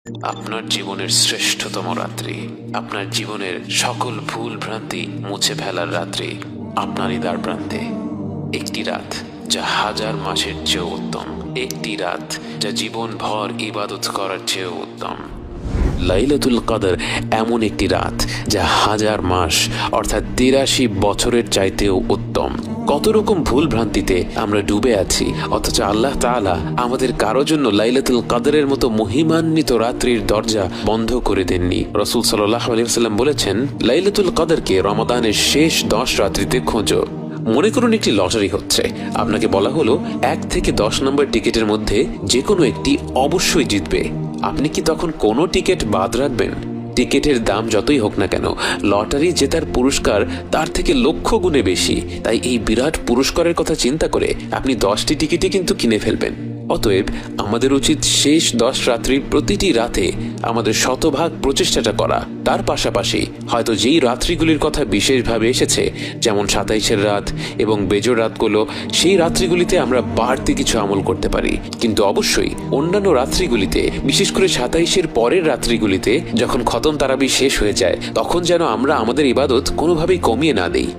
আপনার জীবনের শ্রেষ্ঠতম রাত্রি, আপনার জীবনের সকল ভুল ভ্রান্তি মুছে ফেলার রাত্রি আপনারই দ্বার প্রান্তে। একটি রাত যা হাজার মাসের চেয়েও উত্তম, একটি রাত যা জীবন ভর ইবাদত করার চেয়েও উত্তম। লাইলাতুল কদর এমন একটি রাত যা হাজার মাস অর্থাৎ ৮৩ বছরের চাইতেও উত্তম। কত রকম ভুল ভ্রান্তিতে আমরা ডুবে আছি, অথচ আল্লাহ তাআলা আমাদের কারো জন্য লাইলাতুল কদরের মতো মহিমান্বিত রাত্রির দরজা বন্ধ করে দেননি। রাসূল সাল্লাল্লাহু আলাইহি ওয়াসাল্লাম বলেছেন, লাইলাতুল কদরকে রমাদানের শেষ 10 রাত্রিতে খোঁজো। মনে করুন একটি লটারি হচ্ছে, আপনাকে বলা হলো 1 থেকে 10 নম্বর টিকিটের মধ্যে যে কোনো একটি অবশ্যই জিতবে। আপনি কি তখন কোনো টিকিট বাদ রাখবেন? টিকিটের দাম যতই হোক না কেন, লটারি জেতার পুরস্কার তার থেকে লক্ষ গুণে বেশি। তাই এই বিরাট পুরস্কারের কথা চিন্তা করে আপনি 10টি টিকিটই কিন্তু কিনে ফেলবেন। অতএব আমাদের উচিত শেষ 10 রাত্রির প্রতিটি রাতে আমাদের শতভাগ প্রচেষ্টাটা করা। তার পাশাপাশি হয়তো যেই রাত্রিগুলির কথা বিশেষভাবে এসেছে, যেমন 27-এর রাত এবং বেজোড় রাতগুলো, সেই রাত্রিগুলিতে আমরা বাড়তি কিছু আমল করতে পারি। কিন্তু অবশ্যই অন্যান্য রাত্রিগুলিতে, বিশেষ করে 27-এর পরের রাত্রিগুলিতে যখন খতম তারাবি শেষ হয়ে যায়, তখন যেন আমরা আমাদের ইবাদত কোনোভাবেই কমিয়ে না দেই।